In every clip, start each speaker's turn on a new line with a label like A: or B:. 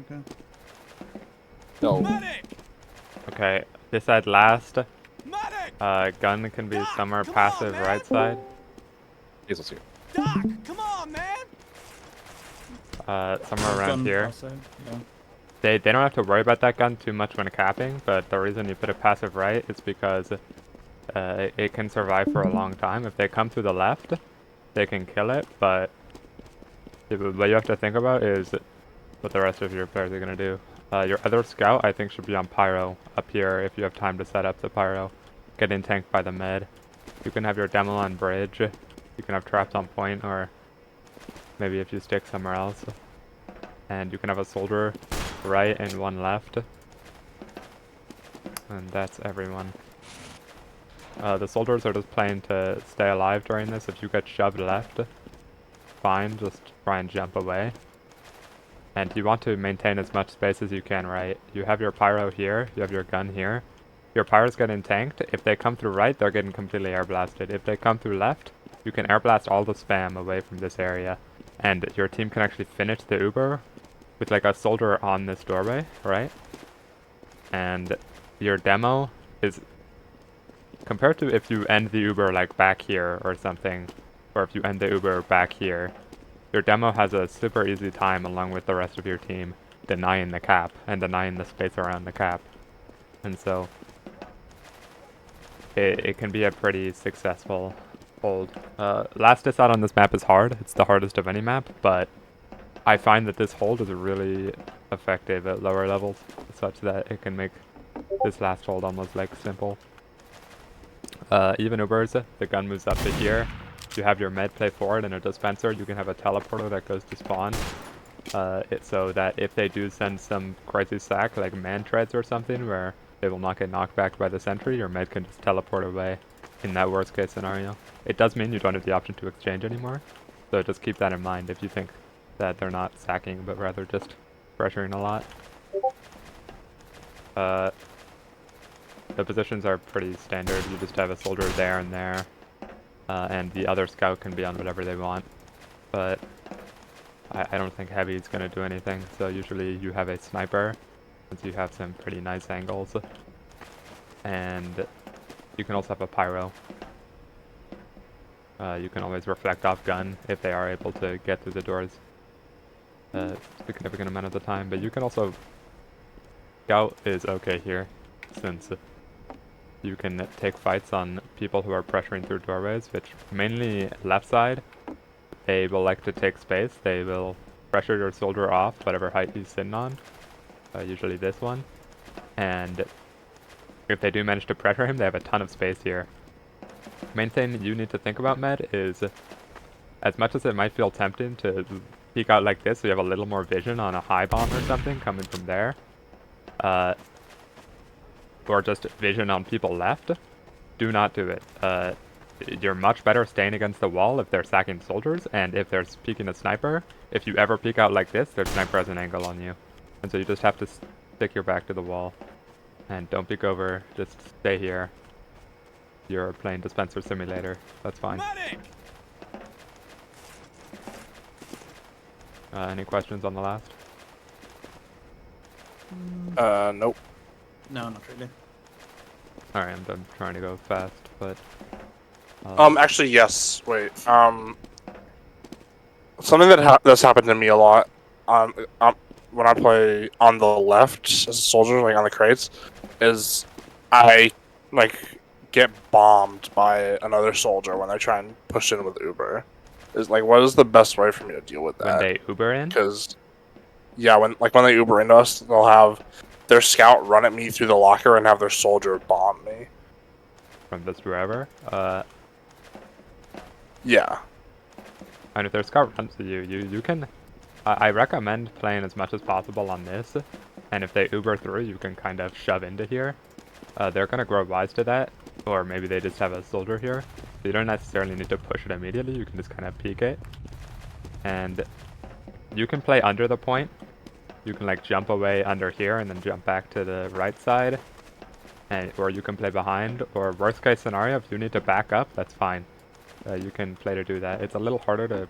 A: Okay.
B: No.
C: Okay, this side last.
D: Medic!
C: Gun can be
D: Doc,
C: somewhere
D: come
C: passive
D: on, man!
C: right side.
B: Hazel's here.
D: Doc, come on, man!
C: Somewhere around
A: Gun
C: here.
A: passive, yeah.
C: They don't have to worry about that gun too much when capping, but the reason you put it passive right is because it can survive for a long time. If they come to the left, they can kill it, but what you have to think about is what the rest of your players are going to do. Your other scout, I think, should be on pyro up here if you have time to set up the pyro. Getting tanked by the med. You can have your demo on bridge. You can have traps on point, or maybe if you stick somewhere else. And you can have a soldier right and one left. And that's everyone. The soldiers are just playing to stay alive during this. If you get shoved left, fine, just try and jump away. And you want to maintain as much space as you can, right? You have your pyro here, you have your gun here. Your pyro's getting tanked. If they come through right, they're getting completely air blasted. If they come through left, you can air blast all the spam away from this area. And your team can actually finish the Uber with like a soldier on this doorway, right? And your demo is compared to if you end the Uber like back here or something, or if you end the Uber back here, your demo has a super easy time along with the rest of your team denying the cap and denying the space around the cap. And so it can be a pretty successful hold. Last diss out on this map is hard. It's the hardest of any map, but I find that this hold is really effective at lower levels, such that it can make this last hold almost like simple. Even Ubers, the gun moves up to here. You have your med play forward and a dispenser. You can have a teleporter that goes to spawn. So that if they do send some crazy sack like man treads or something where they will not get knocked back by the sentry, your med can just teleport away in that worst case scenario. It does mean you don't have the option to exchange anymore, so just keep that in mind if you think that they're not sacking but rather just pressuring a lot. The positions are pretty standard. You just have a soldier there and there, and the other scout can be on whatever they want, but I don't think heavy is going to do anything, so usually you have a sniper, since you have some pretty nice angles, and you can also have a pyro. You can always reflect off gun if they are able to get through the doors a significant amount of the time, but you can also... Scout is okay here, since you can take fights on people who are pressuring through doorways, which mainly left side. They will like to take space. They will pressure your soldier off whatever height he's sitting on, usually this one. And if they do manage to pressure him, they have a ton of space here. Main thing you need to think about, Med, is as much as it might feel tempting to peek out like this so you have a little more vision on a high bomb or something coming from there, or just vision on people left, do not do it. You're much better staying against the wall if they're sacking soldiers, and if they're peeking a sniper, if you ever peek out like this, their sniper has an angle on you. And so you just have to stick your back to the wall. And don't peek over, just stay here. You're playing Dispenser Simulator, that's fine. Any questions on the last?
B: Nope.
A: No, not really.
C: Alright, I'm done trying to go fast, but...
E: Actually, yes. Wait. Something that's happened to me a lot. When I play on the left as a soldier, like on the crates, is I get bombed by another soldier when they try and push in with Uber. What is the best way for me to deal with that?
C: When they Uber in?
E: Because yeah, when they Uber into us, they'll have their scout run at me through the locker and have their soldier bomb me.
C: From this wherever?
E: Yeah.
C: And if their scout runs to you, you can... I recommend playing as much as possible on this, and if they Uber through, you can kind of shove into here. They're gonna grow wise to that, or maybe they just have a soldier here, so you don't necessarily need to push it immediately, you can just kind of peek it. And you can play under the point. You can like jump away under here and then jump back to the right side, or you can play behind, or worst case scenario, if you need to back up, that's fine. You can play to do that. It's a little harder to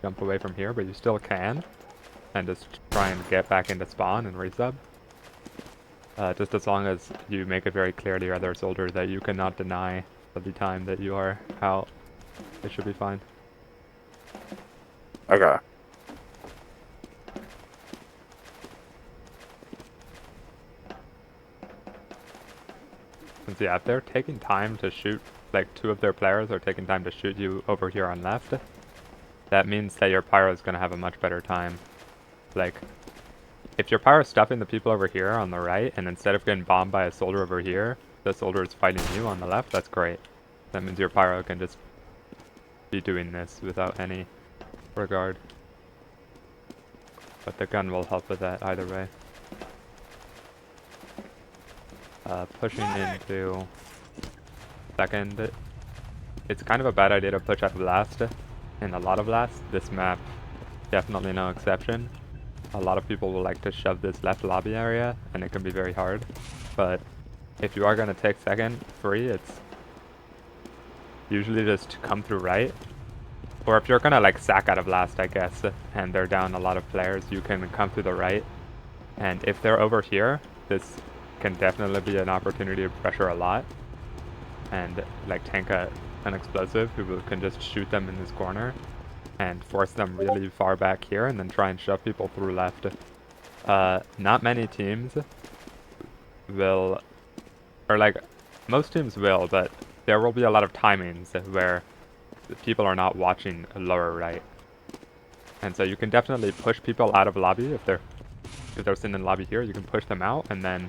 C: jump away from here, but you still can. and just try and get back into spawn and resub. Just as long as you make it very clear to your other soldiers that you cannot deny the time that you are out, it should be fine.
E: Okay.
C: Since yeah, if they're taking time to shoot, like 2 of their players are taking time to shoot you over here on left, that means that your pyro is going to have a much better time. Like, if your pyro is stuffing the people over here on the right, and instead of getting bombed by a soldier over here, the soldier is fighting you on the left, that's great. That means your pyro can just be doing this without any regard. But the gun will help with that either way. Pushing into second, it's kind of a bad idea to push out of last in a lot of last. This map, definitely no exception. A lot of people will like to shove this left lobby area, and it can be very hard. But if you are going to take second free, it's usually just come through right. Or if you're going to like sack out of last, I guess, and they're down a lot of players, you can come through the right. And if they're over here, this can definitely be an opportunity to pressure a lot. And like tank an explosive who can just shoot them in this corner and force them really far back here and then try and shove people through left. Not many teams will, or like most teams will, but there will be a lot of timings where people are not watching lower right. And so you can definitely push people out of lobby if they're sitting in lobby here, you can push them out and then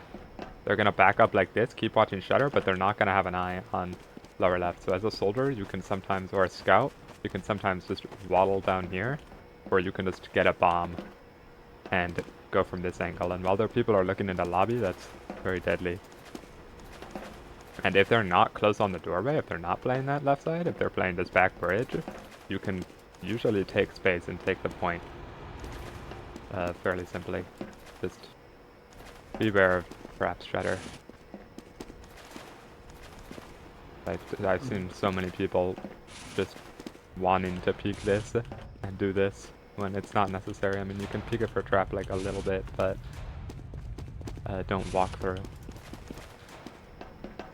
C: they're gonna back up like this, keep watching shutter, but they're not gonna have an eye on lower left. So as a soldier, you can sometimes, or a scout, you can sometimes just waddle down here, or you can just get a bomb and go from this angle. And while their people are looking into lobby, that's very deadly. And if they're not close on the doorway, if they're not playing that left side, if they're playing this back bridge, you can usually take space and take the point fairly simply. Just beware of perhaps shutter. I've seen so many people just wanting to peek this and do this when it's not necessary. I mean, you can peek it for trap like a little bit, but don't walk through.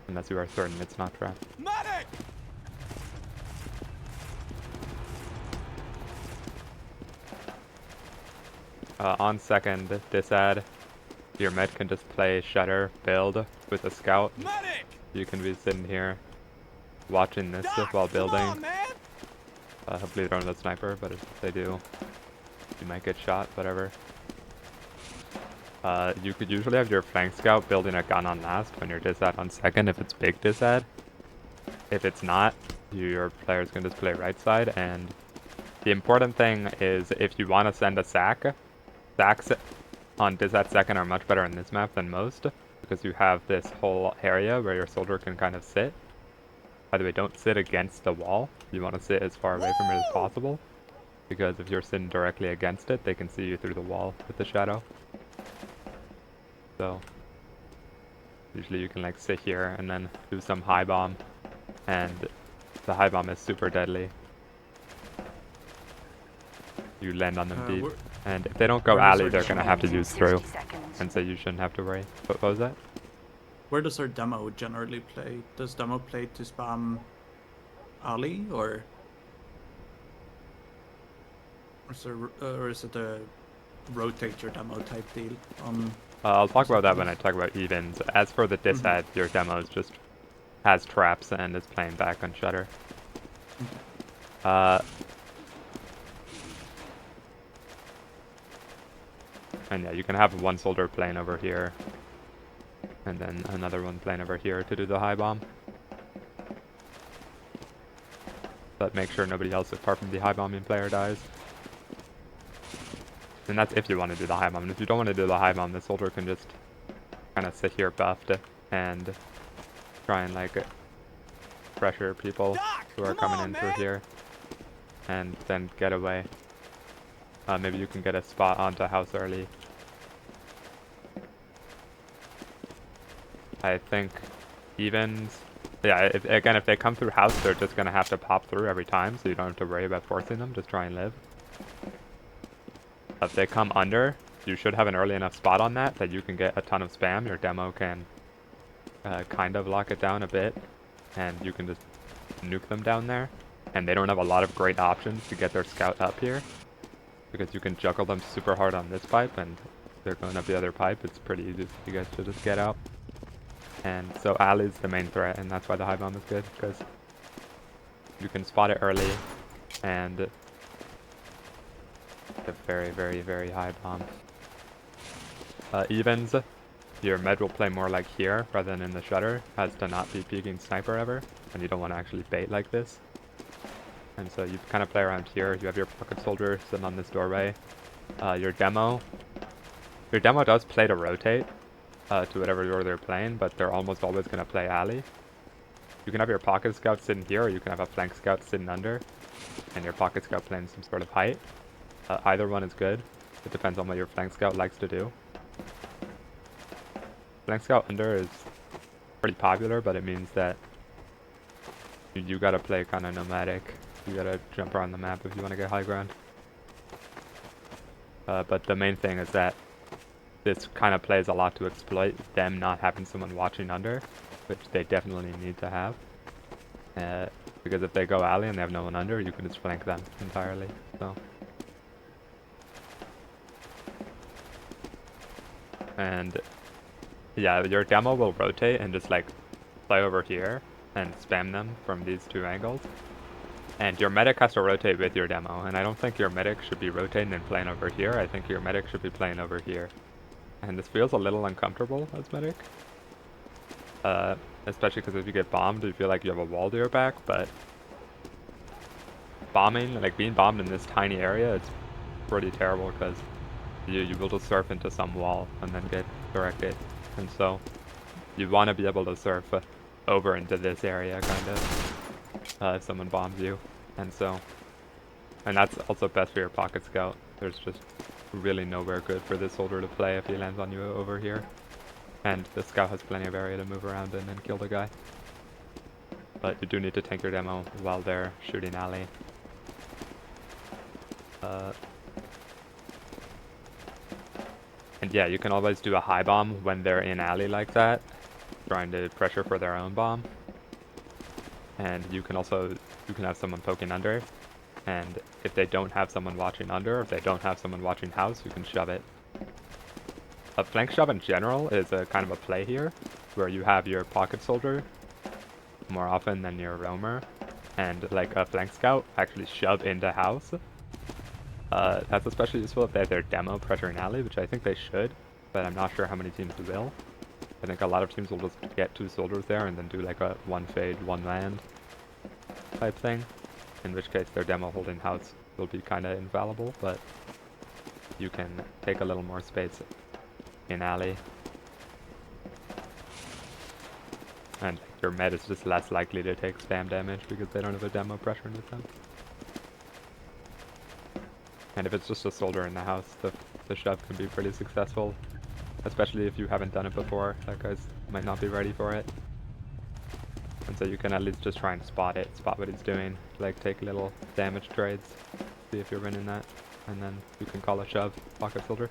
C: Unless you are certain it's not trap.
D: Medic!
C: On second, this ad, your med can just play shutter, build with a scout.
D: Medic!
C: You can be sitting here watching this
D: Doc,
C: while
D: come
C: building.
D: on, man!
C: Hopefully they don't have a sniper, but if they do, you might get shot, whatever. You could usually have your flank scout building a gun on last when you're disad on second if it's big disad. If it's not, your players can just play right side, and the important thing is if you want to send a sack, sacks on disad second are much better in this map than most, because you have this whole area where your soldier can kind of sit. By the way, don't sit against the wall. You want to sit as far away from it as possible, because if you're sitting directly against it, they can see you through the wall with the shadow. So usually you can like sit here and then do some high bomb, and the high bomb is super deadly. You land on them deep, and if they don't go alley, they're gonna have to use through, and so you shouldn't have to worry. What was that?
A: Where does our demo generally play? Does demo play to spam alley, or is it a rotate your demo type deal?
C: I'll talk about that when I talk about evens. As for the disad, your demo is just has traps and is playing back on shutter. And yeah, you can have one soldier playing over here, and then another one playing over here to do the high bomb. But make sure nobody else apart from the high bombing player dies. And that's if you want to do the high bomb. And if you don't want to do the high bomb, the soldier can just kind of sit here buffed and try and like pressure people who are coming in through here, and then get away. Maybe you can get a spot onto house early. I think evens, yeah, again, if they come through house, they're just going to have to pop through every time, so you don't have to worry about forcing them, just try and live. If they come under, you should have an early enough spot on that you can get a ton of spam. Your demo can kind of lock it down a bit, and you can just nuke them down there. And they don't have a lot of great options to get their scout up here, because you can juggle them super hard on this pipe, and they're going up the other pipe. It's pretty easy for you guys to just get out. And so alley's the main threat, and that's why the high bomb is good, because you can spot it early, and it's a very, very, very high bomb. Evens, your med will play more like here rather than in the shutter, has to not be peeking sniper ever, and you don't want to actually bait like this. And so you kind of play around here. You have your pocket soldier sitting on this doorway. Your demo does play to rotate to whatever door they're playing, but they're almost always going to play alley. You can have your pocket scout sitting here, or you can have a flank scout sitting under, and your pocket scout playing some sort of height. Either one is good. It depends on what your flank scout likes to do. Flank scout under is pretty popular, but it means that you gotta play kind of nomadic. You gotta jump around the map if you want to get high ground. But the main thing is that this kind of plays a lot to exploit them not having someone watching under, which they definitely need to have. Because if they go alley and they have no one under, you can just flank them entirely. So. And yeah, your demo will rotate and just like play over here and spam them from these two angles. And your medic has to rotate with your demo, and I don't think your medic should be rotating and playing over here. I think your medic should be playing over here. And this feels a little uncomfortable as medic. Especially because if you get bombed, you feel like you have a wall to your back, but bombing, like being bombed in this tiny area, it's pretty terrible because you will just surf into some wall and then get directed. And so you want to be able to surf over into this area, kind of, if someone bombs you. And that's also best for your pocket scout. There's just really nowhere good for this soldier to play if he lands on you over here. And the scout has plenty of area to move around in and kill the guy. But you do need to tank your demo while they're shooting alley. And yeah, you can always do a high bomb when they're in alley like that, trying to pressure for their own bomb. And you can have someone poking under, and if they don't have someone watching under, if they don't have someone watching house, you can shove it. A flank shove in general is a kind of a play here, where you have your pocket soldier more often than your roamer, and like a flank scout actually shove into house. That's especially useful if they have their demo pressuring alley, which I think they should, but I'm not sure how many teams will. I think a lot of teams will just get two soldiers there and then do like a one fade, one land type thing, in which case their demo holding house will be kind of infallible, but you can take a little more space in alley. And your med is just less likely to take spam damage because they don't have a demo pressuring with them. And if it's just a soldier in the house, the shove can be pretty successful. Especially if you haven't done it before, that guys might not be ready for it. And so you can at least just try and spot what he's doing. Like take little damage trades, see if you're winning that, and then you can call a shove, pocket soldier.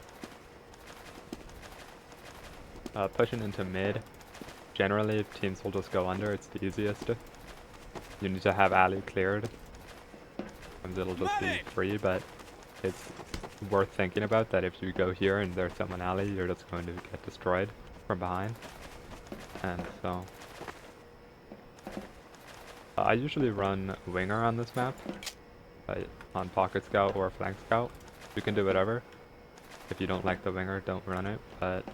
C: Pushing into mid. Generally, teams will just go under, it's the easiest. You need to have alley cleared. Sometimes it'll just be free, but it's worth thinking about that if you go here and there's someone alley, you're just going to get destroyed from behind. And so I usually run winger on this map, on pocket scout or flank scout. You can do whatever. If you don't like the winger, don't run it, but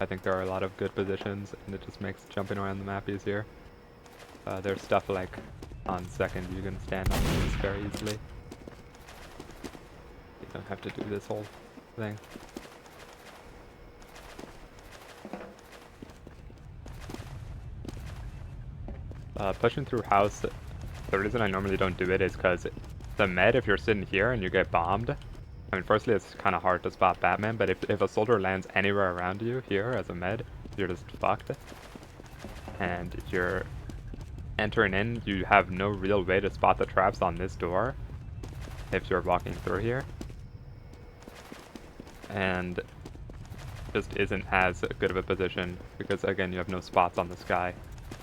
C: I think there are a lot of good positions and it just makes jumping around the map easier. There's stuff like on second you can stand on these very easily. Don't have to do this whole thing. Pushing through house, the reason I normally don't do it is because the med, if you're sitting here and you get bombed, I mean, firstly, it's kind of hard to spot Batman, but if a soldier lands anywhere around you here as a med, you're just fucked. And you're entering in, you have no real way to spot the traps on this door if you're walking through here. and just isn't as good of a position because again you have no spots on the sky,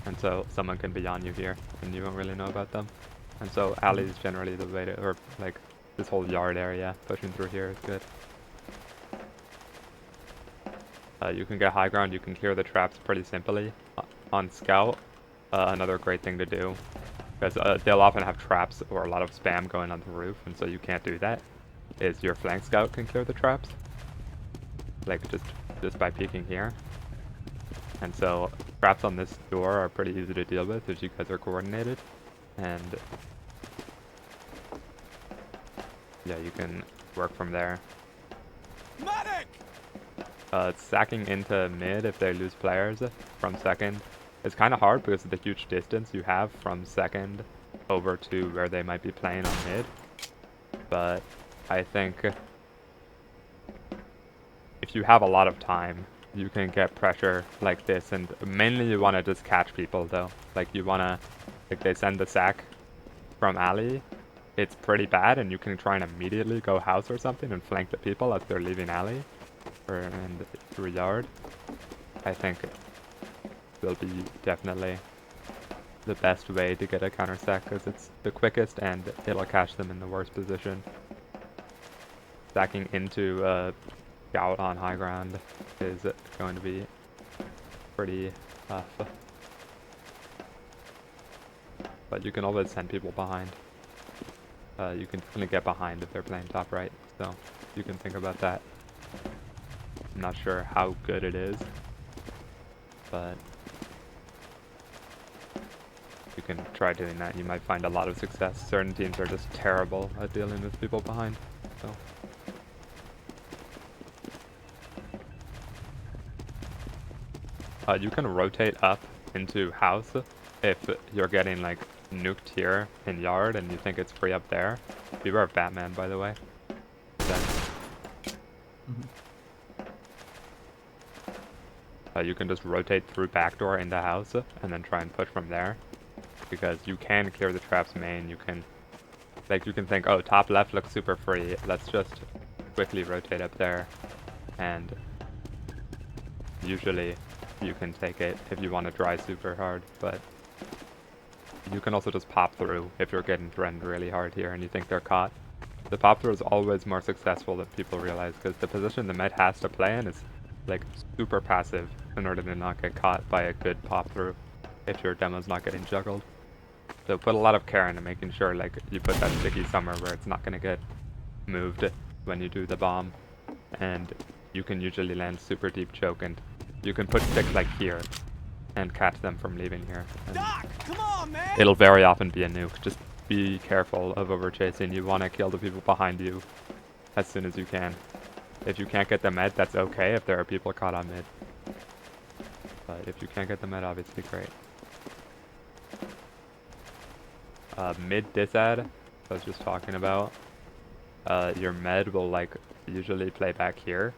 C: and so someone can be on you here and you don't really know about them. And so alley is generally the way to, or like this whole yard area, pushing through here is good. You can get high ground, you can clear the traps pretty simply. On scout, another great thing to do, because they'll often have traps or a lot of spam going on the roof, and so you can't do that, is your flank scout can clear the traps. Like just by peeking here. And so traps on this door are pretty easy to deal with if you guys are coordinated. And yeah, you can work from there.
D: Medic!
C: Sacking into mid if they lose players from second is kind of hard because of the huge distance you have from second over to where they might be playing on mid. But I think if you have a lot of time, you can get pressure like this, and mainly you want to just catch people though. Like you want to, like they send the sack from alley, it's pretty bad, and you can try and immediately go house or something and flank the people as they're leaving alley or and through yard. I think will be definitely the best way to get a counter sack because it's the quickest and it'll catch them in the worst position. Sacking into scout on high ground is going to be pretty tough. But you can always send people behind. You can definitely get behind if they're playing top right, so you can think about that. I'm not sure how good it is, but you can try doing that. You might find a lot of success. Certain teams are just terrible at dealing with people behind, so. You can rotate up into house if you're getting like nuked here in yard and you think it's free up there. Beware of Batman, by the way. Then, you can just rotate through backdoor into house and then try and push from there, because you can clear the traps main. You can think, oh, top left looks super free. Let's just quickly rotate up there, and usually you can take it if you want to try super hard, but you can also just pop through if you're getting threatened really hard here and you think they're caught. The pop through is always more successful than people realize, because the position the med has to play in is like super passive in order to not get caught by a good pop through if your demo's not getting juggled. So put a lot of care into making sure like you put that sticky somewhere where it's not going to get moved when you do the bomb, and you can usually land super deep choke, and you can put sticks like here and catch them from leaving here.
D: Doc, come on, man!
C: It'll very often be a nuke. Just be careful of over chasing. You want to kill the people behind you as soon as you can. If you can't get the med, that's okay if there are people caught on mid. But if you can't get the med, obviously great. Mid disad, I was just talking about. Your med will like usually play back here,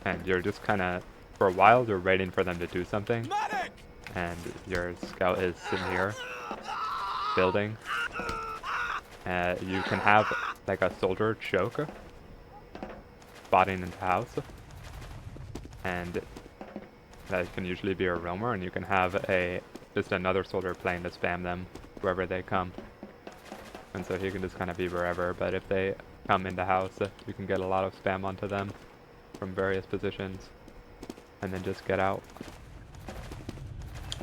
C: and you're just kind of, for a while you're waiting for them to do something,
D: Medic!
C: and your scout is sitting here building. You can have like a soldier choke spotting into house, and that can usually be a roamer, and you can have just another soldier playing to spam them wherever they come, and so he can just kind of be wherever. But if they come into house, you can get a lot of spam onto them from various positions and then just get out.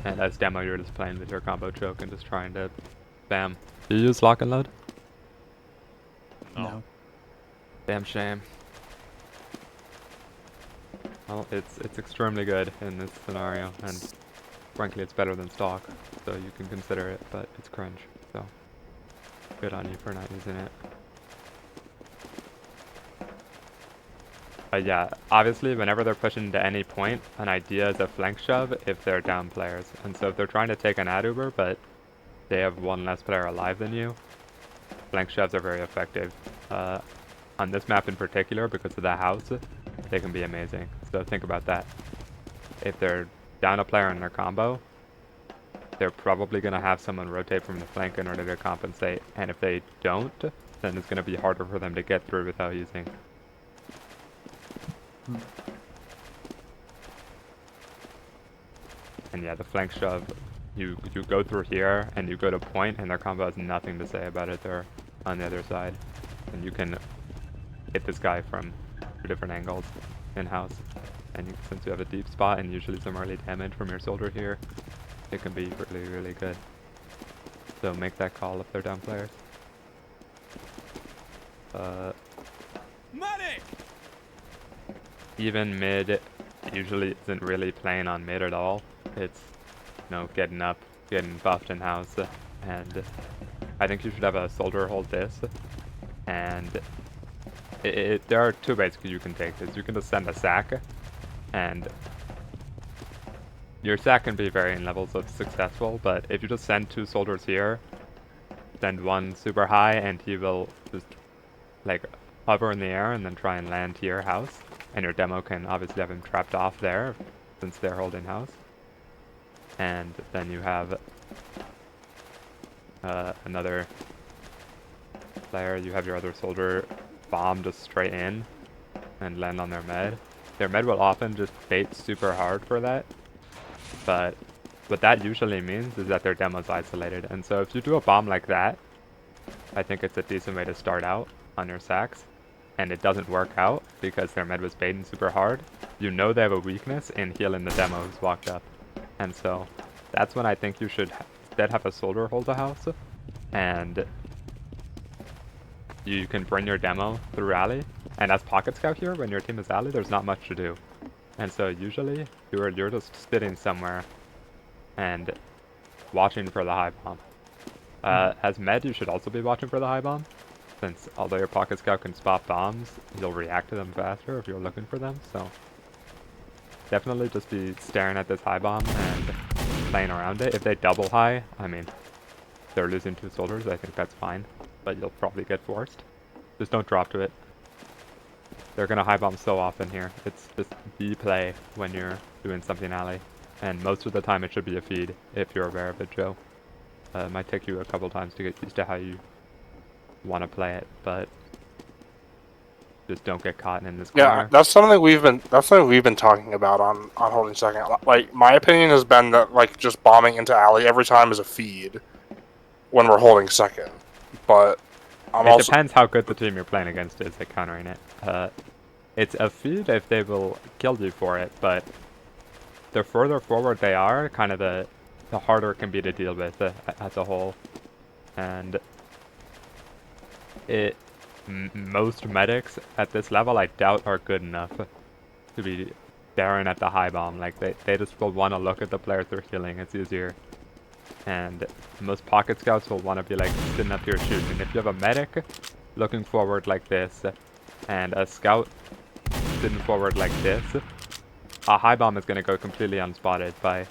C: And as demo, you're just playing with your combo choke and just trying to spam. Do you use lock and load?
A: No.
C: Damn shame. Well, it's extremely good in this scenario, and frankly it's better than stock, so you can consider it, but it's cringe, so good on you for not using it. Yeah, obviously whenever they're pushing to any point, an idea is a flank shove if they're down players, and so if they're trying to take an ad uber but they have one less player alive than you, flank shoves are very effective. On this map in particular, because of the house, they can be amazing. So think about that. If they're down a player in their combo, they're probably going to have someone rotate from the flank in order to compensate. And if they don't, then it's going to be harder for them to get through without using And yeah, the flank shove, you go through here and you go to point, and their combo has nothing to say about it. They're on the other side, and you can hit this guy from 2 different angles in-house. And since you have a deep spot and usually some early damage from your soldier here, it can be really, really good. So make that call if they're down players.
D: Medic!
C: Even mid usually isn't really playing on mid at all. It's, you know, getting up, getting buffed in-house, and I think you should have a soldier hold this, and there are 2 ways you can take this. You can just send a sack, and your sack can be varying levels of successful, but if you just send 2 soldiers here, send 1 super high, and he will just like hover in the air and then try and land to your house, and your demo can obviously have him trapped off there since they're holding house. And then you have another player, you have your other soldier bomb just straight in and land on their med. Their med will often just bait super hard for that, but what that usually means is that their demo's isolated. And so if you do a bomb like that, I think it's a decent way to start out on your sacks, and it doesn't work out because their med was baiting super hard. You know they have a weakness in healing the demo who's walked up. And so that's when I think you should instead have a soldier hold a house, and you can bring your demo through alley. And as pocket scout here, when your team is alley, there's not much to do. And so usually you're just sitting somewhere and watching for the high bomb. As med, you should also be watching for the high bomb, since although your pocket scout can spot bombs, you'll react to them faster if you're looking for them. So definitely just be staring at this high bomb and playing around it. If they double high, I mean, they're losing 2 soldiers, I think that's fine, but you'll probably get forced. Just don't drop to it. They're gonna high bomb so often here. It's just the play when you're doing something alley, and most of the time it should be a feed if you're aware of it, Joe. It might take you a couple times to get used to how you want to play it, but just don't get caught in this corner.
E: Yeah, that's something we've been talking about on holding second. Like, my opinion has been that like just bombing into alley every time is a feed when we're holding second. But
C: it depends how good the team you're playing against is at countering it. It's a feed if they will kill you for it, but the further forward they are, kind of the harder it can be to deal with as a whole. And most medics at this level, I doubt, are good enough to be staring at the high bomb. Like, they just will want to look at the players they're healing. It's easier. And most pocket scouts will want to be like sitting up here shooting. If you have a medic looking forward like this and a scout sitting forward like this, a high bomb is going to go completely unspotted by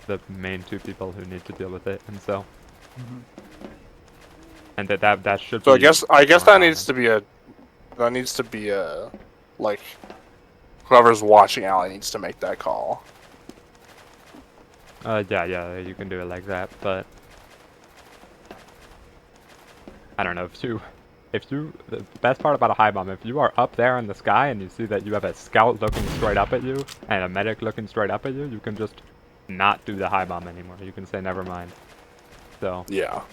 C: the main 2 people who need to deal with it. And so and that should
E: so
C: be
E: I guess that needs to be a like whoever's watching alley needs to make that call.
C: Yeah, you can do it like that, but I don't know, the best part about a high bomb, if you are up there in the sky and you see that you have a scout looking straight up at you and a medic looking straight up at you, you can just not do the high bomb anymore. You can say never mind. So
E: yeah,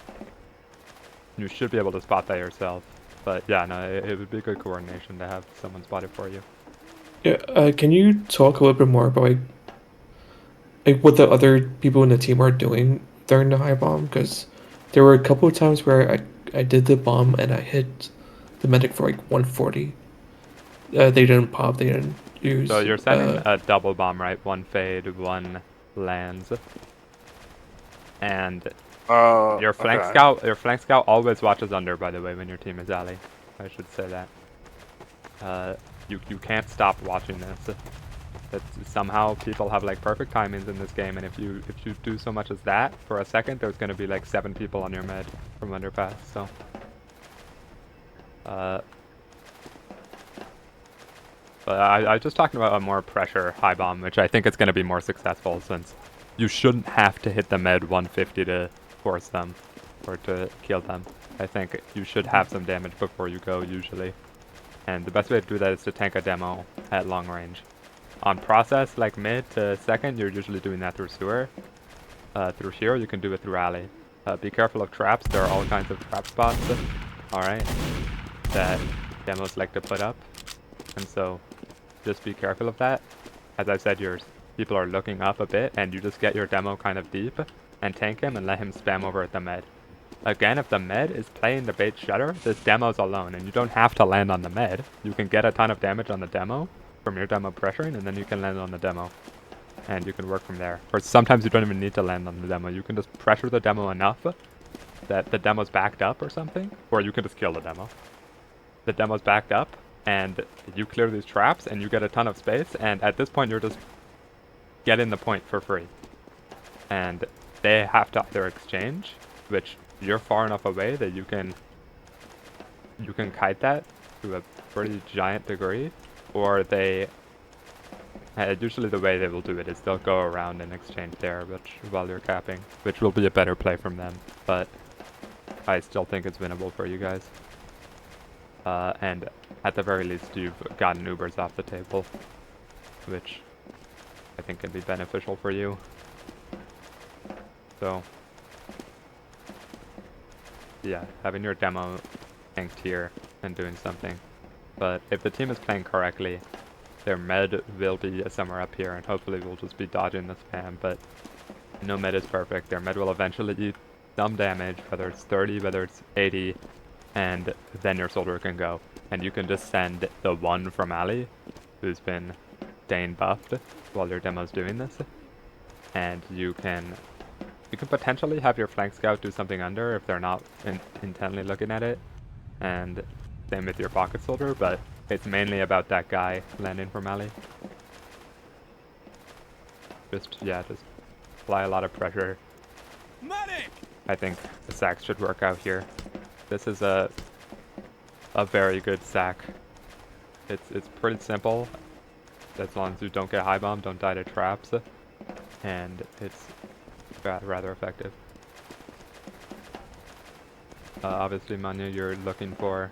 C: you should be able to spot that yourself. But yeah, no, it would be good coordination to have someone spot it for you.
F: Yeah, can you talk a little bit more about like what the other people in the team are doing during the high bomb? Because there were a couple of times where I did the bomb and I hit the medic for like 140. They didn't pop, they didn't use...
C: So you're sending a double bomb, right? 1 fade, 1 lands. And your flank scout always watches under, by the way, when your team is alley. I should say that. You can't stop watching this. Somehow people have like perfect timings in this game, and if you do so much as that for a second, there's going to be like 7 people on your med from underpass. So but I was just talking about a more pressure high bomb, which I think is going to be more successful, since you shouldn't have to hit the med 150 to force them or to kill them. I think you should have some damage before you go usually. And the best way to do that is to tank a demo at long range. On process, like mid to second, you're usually doing that through sewer. Through here, you can do it through alley. Be careful of traps. There are all kinds of trap spots, alright, that demos like to put up. And so, just be careful of that. As I said, your people are looking up a bit, and you just get your demo kind of deep, and tank him and let him spam over at the med. Again, if the med is playing the bait shutter, this demo's alone, and you don't have to land on the med. You can get a ton of damage on the demo from your demo pressuring, and then you can land on the demo. And you can work from there. Or sometimes you don't even need to land on the demo. You can just pressure the demo enough that the demo's backed up or something, or you can just kill the demo. The demo's backed up, and you clear these traps, and you get a ton of space, and at this point you're just getting the point for free. And they have to either exchange, which you're far enough away that you can kite that to a pretty giant degree, or they usually the way they will do it is they'll go around and exchange there while you're capping, which will be a better play from them, but I still think it's winnable for you guys. And at the very least you've gotten Ubers off the table, which I think can be beneficial for you. So yeah, having your demo tanked here and doing something. But if the team is playing correctly, their med will be somewhere up here, and hopefully we'll just be dodging the spam, but no med is perfect. Their med will eventually eat some damage, whether it's 30, whether it's 80, and then your soldier can go. And you can just send the one from Ali, who's been Dane buffed while your demo's doing this, and you can potentially have your flank scout do something under if they're not intently looking at it, and same with your pocket soldier, but it's mainly about that guy landing from alley. Just apply a lot of pressure.
D: Medic!
C: I think the sack should work out here. This is a very good sack. It's pretty simple, as long as you don't get high bomb, don't die to traps, and it's rather effective. Obviously, Manu, you're looking for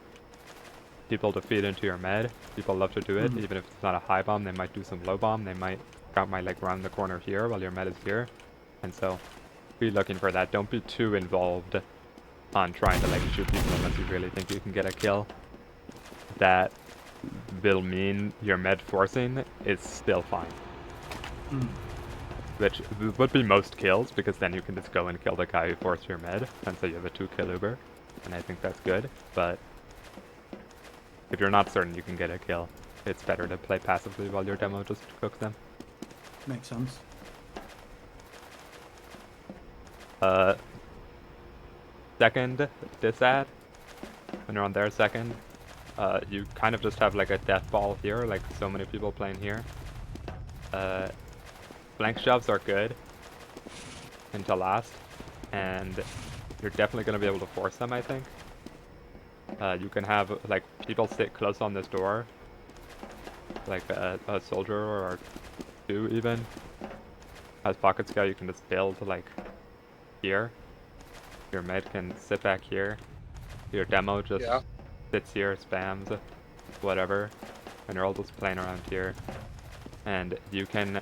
C: people to feed into your med. People love to do it, even if it's not a high bomb. They might do some low bomb. They might like round the corner here while your med is here, and so be looking for that. Don't be too involved on trying to like shoot people unless you really think you can get a kill. That will mean your med forcing is still fine. Which would be most kills, because then you can just go and kill the guy who forced your med, and so you have a 2-kill Uber, and I think that's good, but if you're not certain you can get a kill, it's better to play passively while your demo just cooks them.
A: Makes sense.
C: Second disad, when you're on their second, you kind of just have like a death ball here, like so many people playing here. Flank shoves are good until last, and you're definitely going to be able to force them, I think. You can have like people sit close on this door, like a soldier or 2 even. As pocket scout, you can just build like here. Your med can sit back here. Your demo just sits here, spams, whatever, and you're all just playing around here. And you can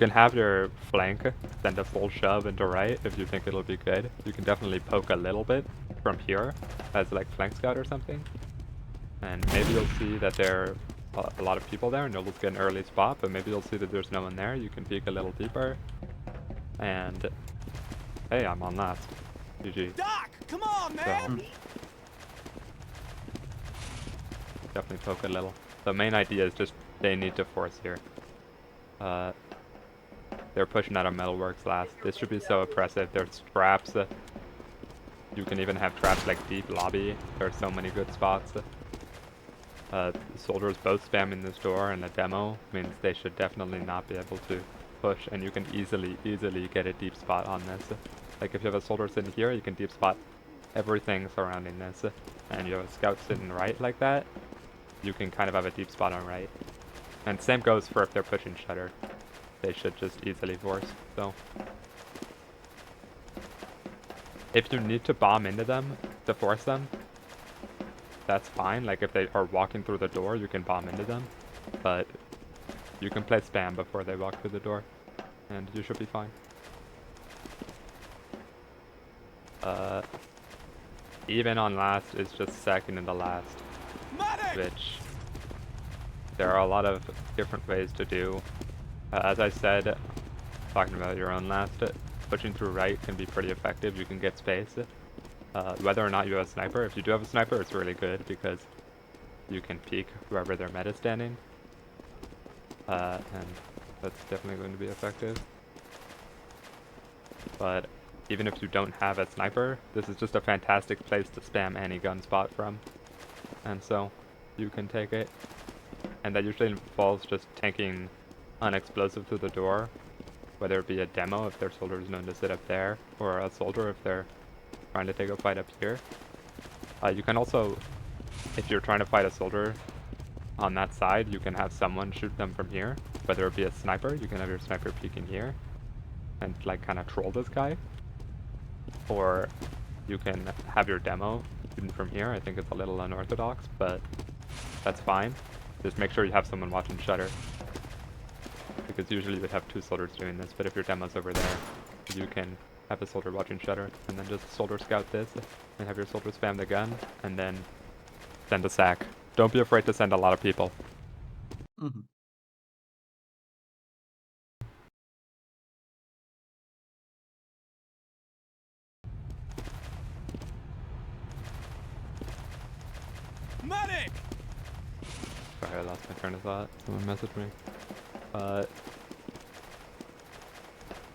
C: have your flank send a full shove into right if you think it'll be good. You can definitely poke a little bit from here as like flank scout or something. And maybe you'll see that there are a lot of people there and you'll just get an early spot, but maybe you'll see that there's no one there. You can peek a little deeper. And hey, I'm on last. GG.
D: Doc, come on, man!
C: Definitely poke a little. The main idea is just they need to force here. They're pushing out of Metalworks last. This should be so oppressive. There's traps. You can even have traps like deep lobby. There are so many good spots. The soldiers both spamming this door, and the demo means they should definitely not be able to push, and you can easily get a deep spot on this. Like if you have a soldier sitting here, you can deep spot everything surrounding this, and you have a scout sitting right like that, you can kind of have a deep spot on right. And same goes for if they're pushing shutter. They should just easily force, so. If you need to bomb into them to force them, that's fine. Like if they are walking through the door, you can bomb into them. But you can play spam before they walk through the door, and you should be fine. Even on last is just second in the last,
D: Medic!
C: which there are a lot of different ways to do. As I said, talking about your own last, pushing through right can be pretty effective. You can get space. Whether or not you have a sniper, if you do have a sniper, it's really good because you can peek wherever their meta is standing. And that's definitely going to be effective. But even if you don't have a sniper, this is just a fantastic place to spam any gun spot from. And so you can take it. And that usually involves just tanking an explosive through the door, whether it be a demo if their soldier is known to sit up there, or a soldier if they're trying to take a fight up here. You can also, if you're trying to fight a soldier on that side, you can have someone shoot them from here. Whether it be a sniper, you can have your sniper peeking here and like kind of troll this guy. Or you can have your demo shooting from here. I think it's a little unorthodox, but that's fine. Just make sure you have someone watching shutter. Because usually you would have two soldiers doing this, but if your demo's over there, you can have a soldier watching shutter, and then just soldier scout this, and have your soldier spam the gun, and then send a sack. Don't be afraid to send a lot of people.
A: Mm-hmm.
D: Medic!
C: Sorry, I lost my train of thought. Someone messaged me.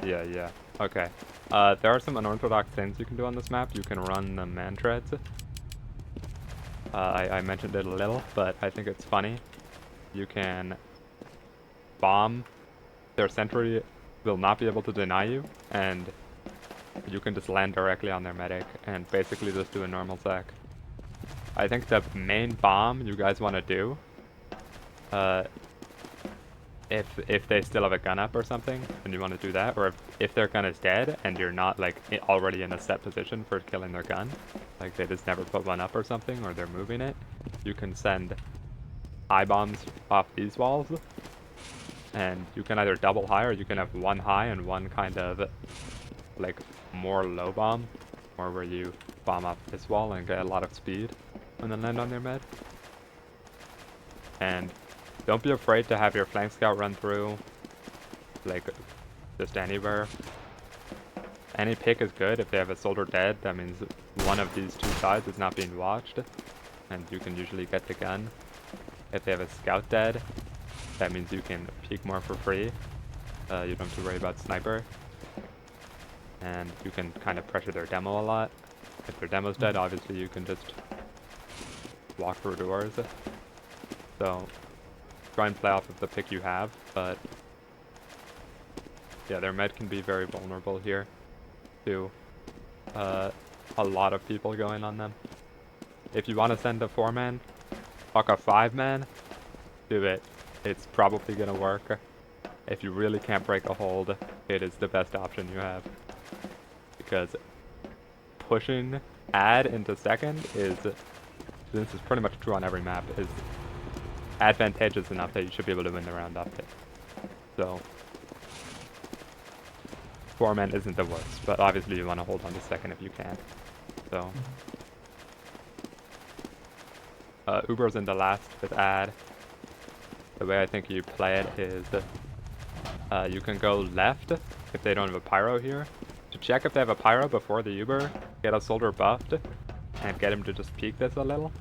C: Yeah. Okay. There are some unorthodox things you can do on this map. You can run the man treads. I mentioned it a little, but I think it's funny. You can bomb. Their sentry will not be able to deny you, and you can just land directly on their medic and basically just do a normal sack. I think the main bomb you guys want to do, if they still have a gun up or something, then you want to do that. Or if their gun is dead and you're not like already in a set position for killing their gun, like they just never put one up or something, or they're moving it, you can send high bombs off these walls. And you can either double high or you can have one high and one kind of like more low bomb, or where you bomb up this wall and get a lot of speed and then land on their med. And don't be afraid to have your flank scout run through, like just anywhere. Any pick is good. If they have a soldier dead, that means one of these two sides is not being watched, and you can usually get the gun. If they have a scout dead, that means you can peek more for free. You don't have to worry about sniper. And you can kind of pressure their demo a lot. If their demo's dead, obviously you can just walk through doors. So try and play off of the pick you have, but yeah, their med can be very vulnerable here to a lot of people going on them. If you want to send a 4-man, fuck a 5-man, do it. It's probably gonna work. If you really can't break a hold, it is the best option you have. Because pushing add into second is, this is pretty much true on every map, is advantageous enough that you should be able to win the round off it. So 4-man isn't the worst, but obviously you want to hold on to second if you can. So Uber's in the last with add. The way I think you play it is you can go left if they don't have a pyro here. To check if they have a pyro before the Uber, get a soldier buffed and get him to just peek this a little.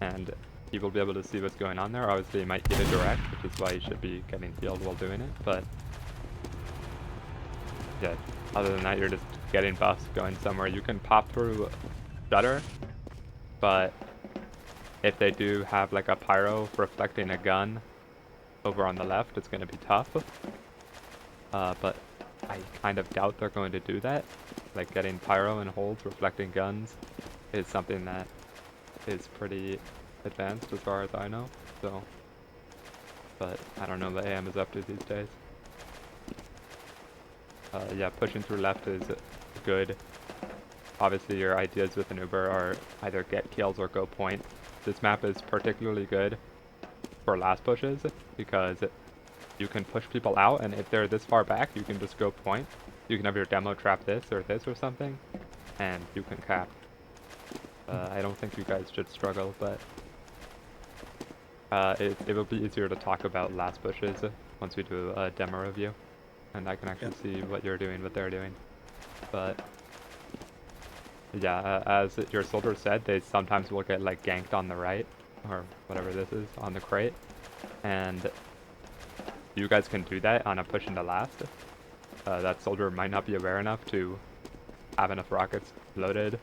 C: And he will be able to see what's going on there. Obviously he might get it direct, which is why you should be getting healed while doing it, but yeah, other than that you're just getting buffs going somewhere. You can pop through shutter, but if they do have like a pyro reflecting a gun over on the left, it's going to be tough. But I kind of doubt they're going to do that. Like getting pyro and holds reflecting guns is something that is pretty advanced as far as I know. So, but I don't know what AM is up to these days. Yeah, pushing through left is good. obviously your ideas with an Uber are either get kills or go point. This map is particularly good for last pushes because you can push people out, and if they're this far back, you can just go point. You can have your demo trap this or something, and you can cap. I don't think you guys should struggle, but it will be easier to talk about last pushes once we do a demo review, and I can actually see what you're doing, what they're doing. But yeah, as your soldier said, they sometimes will get like ganked on the right, or whatever this is, on the crate, and you guys can do that on a push into last. That soldier might not be aware enough to have enough rockets loaded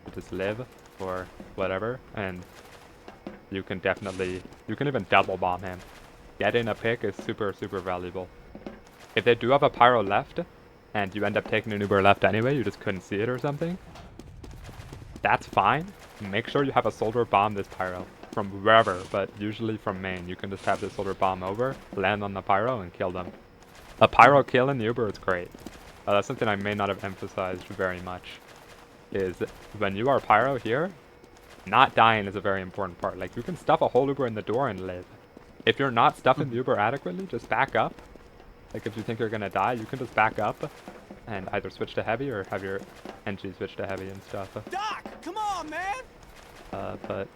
C: to just live, or whatever, and you can even double bomb him. Getting a pick is super, super valuable. If they do have a pyro left, and you end up taking an Uber left anyway, you just couldn't see it or something, that's fine. Make sure you have a soldier bomb this pyro from wherever, but usually from main. You can just have this soldier bomb over, land on the pyro, and kill them. A pyro kill in the Uber is great. That's something I may not have emphasized very much, is when you are pyro here, not dying is a very important part. Like, you can stuff a whole Uber in the door and live. If you're not stuffing the Uber adequately, just back up. Like, if you think you're gonna die, you can just back up and either switch to heavy or have your NG switch to heavy and stuff.
D: Doc, come on, man.
C: But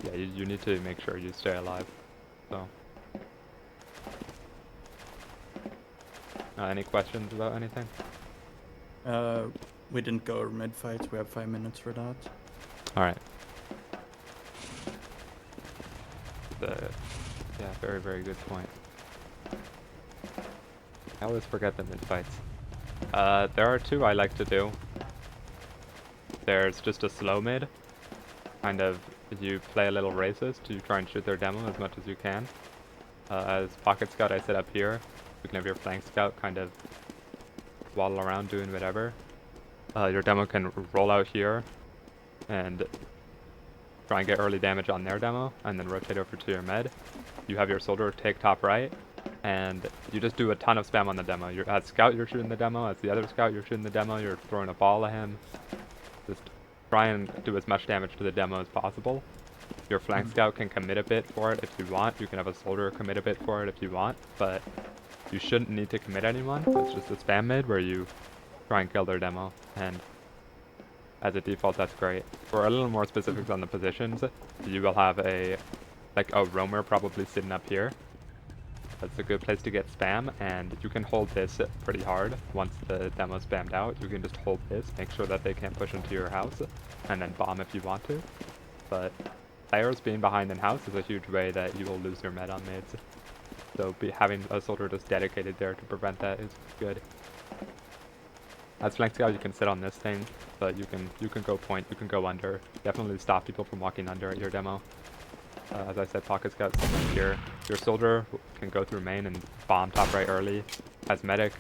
C: yeah, you need to make sure you stay alive. So, any questions about anything?
A: We didn't go over mid fights. We have 5 minutes for that.
C: All right. Yeah, very, very good point. I always forget the mid fights. There are two I like to do. There's just a slow mid. Kind of, you play a little racist. You try and shoot their demo as much as you can. As pocket scout, I set up here. You can have your flank scout kind of waddle around doing whatever. Your demo can roll out here and try and get early damage on their demo, and then rotate over to your med. You have your soldier take top right, and you just do a ton of spam on the demo. As scout, you're shooting the demo. As the other scout, you're shooting the demo. You're throwing a ball at him. Just try and do as much damage to the demo as possible. Your flank scout can commit a bit for it if you want. You can have a soldier commit a bit for it if you want, but you shouldn't need to commit anyone. It's just a spam mid where you try and kill their demo, and as a default, that's great. For a little more specifics on the positions, you will have a roamer probably sitting up here. That's a good place to get spam, and you can hold this pretty hard once the demo's spammed out. You can just hold this, make sure that they can't push into your house, and then bomb if you want to. But players being behind in house is a huge way that you will lose your med on mids. So having a soldier just dedicated there to prevent that is good. As flank scout, you can sit on this thing, but you can go point, you can go under. Definitely stop people from walking under at your demo. As I said, pocket scout here. Your soldier can go through main and bomb top right early. As medic,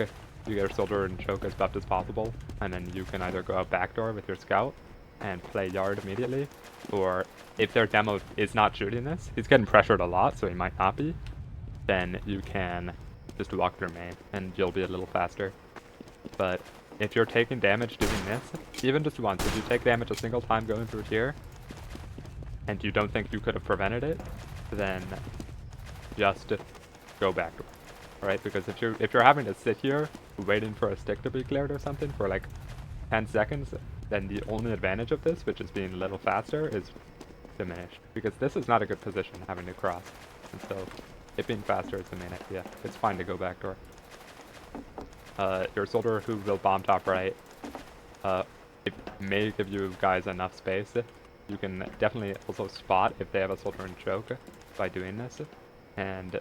C: you get your soldier and choke as buffed as possible, and then you can either go out backdoor with your scout and play yard immediately, or if their demo is not shooting this, he's getting pressured a lot, so he might not be, then you can just walk through main, and you'll be a little faster. But if you're taking damage doing this, even just once, if you take damage a single time going through here, and you don't think you could have prevented it, then just go backdoor, right? Because if you're having to sit here waiting for a stick to be cleared or something for like 10 seconds, then the only advantage of this, which is being a little faster, is diminished. Because this is not a good position having to cross, and so it being faster is the main idea. It's fine to go backdoor. Your soldier who will bomb top right, it may give you guys enough space. You can definitely also spot if they have a soldier and choke by doing this, and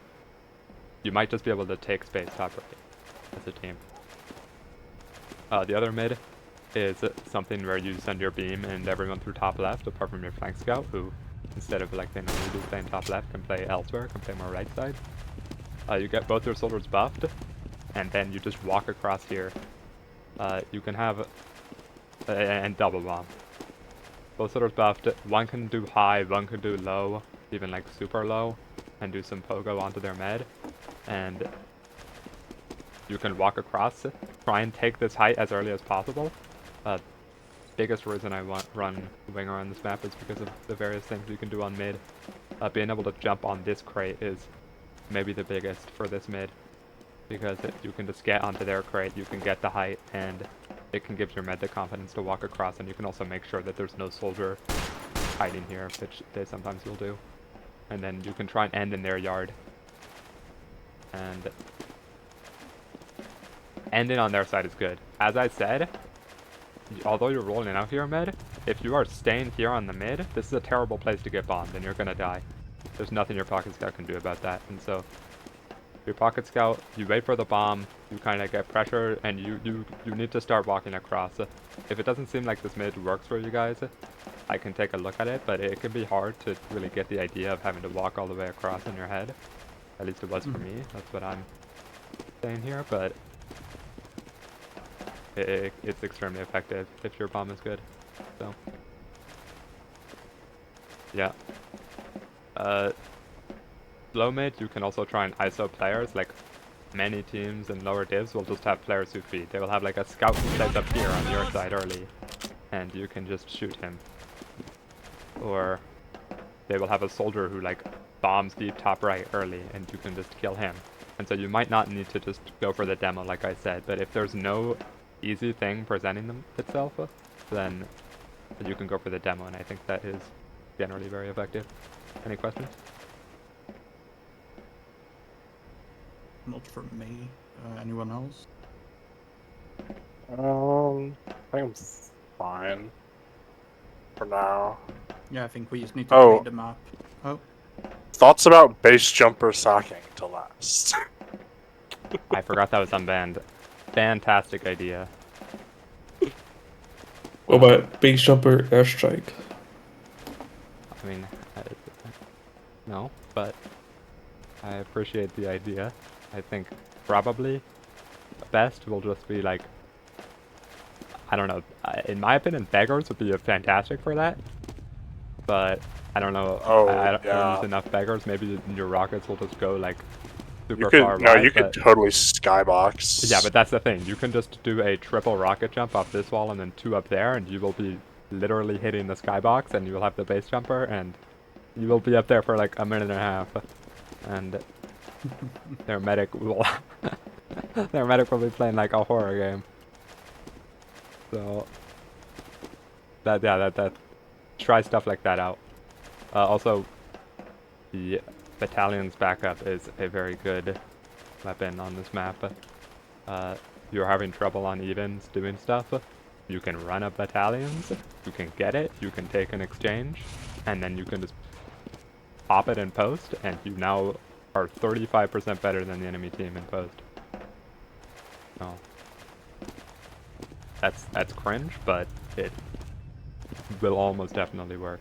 C: you might just be able to take space top right as a team. The other mid is something where you send your beam and everyone through top left, apart from your flank scout, who instead of like they normally do playing top left, can play elsewhere, can play more right side. You get both your soldiers buffed, and then you just walk across here. You can have and double bomb. Both soldiers buffed. One can do high, one can do low, even like super low, and do some pogo onto their med. And you can walk across, try and take this height as early as possible. Biggest reason I run winger on this map is because of the various things you can do on mid. Being able to jump on this crate is maybe the biggest for this mid, because you can just get onto their crate, you can get the height, and it can give your mid the confidence to walk across, and you can also make sure that there's no soldier hiding here, which they sometimes will do. And then you can try and end in their yard. And ending on their side is good. As I said, although you're rolling out here mid, if you are staying here on the mid, this is a terrible place to get bombed and you're gonna die. There's nothing your pocket scout can do about that. And so your pocket scout, you wait for the bomb, you kind of get pressure, and you need to start walking across. If it doesn't seem like this mid works for you guys, I can take a look at it, but it can be hard to really get the idea of having to walk all the way across in your head. At least it was for me. That's what I'm saying here, but it's extremely effective if your bomb is good. So yeah. Low mid, you can also try and ISO players. Like many teams in lower divs will just have players who feed. They will have like a scout who plays up here on your side early, and you can just shoot him. Or they will have a soldier who like bombs deep top right early, and you can just kill him. And so you might not need to just go for the demo like I said, but if there's no easy thing presenting itself, then you can go for the demo, and I think that is generally very effective. Any questions?
A: Not from me. Anyone else?
E: I think I'm fine for now.
A: Yeah, I think we just need to
E: Oh.
A: trade the map. Oh,
E: Thoughts about base jumper sacking to last?
C: I forgot that was unbanned. Fantastic idea.
F: What about base jumper airstrike?
C: I mean, no, but I appreciate the idea. I think probably best will just be like, I don't know, in my opinion, beggars would be fantastic for that. But I don't know, I don't use enough beggars. Maybe your rockets will just go like super far
E: No,
C: wide,
E: you could totally skybox.
C: yeah, but that's the thing. You can just do a triple rocket jump off this wall and then 2 up there, and you will be literally hitting the skybox, and you will have the base jumper, and you will be up there for like a minute and a half. And their medic will their medic will be playing like a horror game. So that try stuff like that out. Also, the battalion's backup is a very good weapon on this map. You're having trouble on evens doing stuff, you can run up battalions, you can get it, you can take an exchange, and then you can just pop it in post, and you now are 35% better than the enemy team in post. Oh. That's cringe, but it will almost definitely work.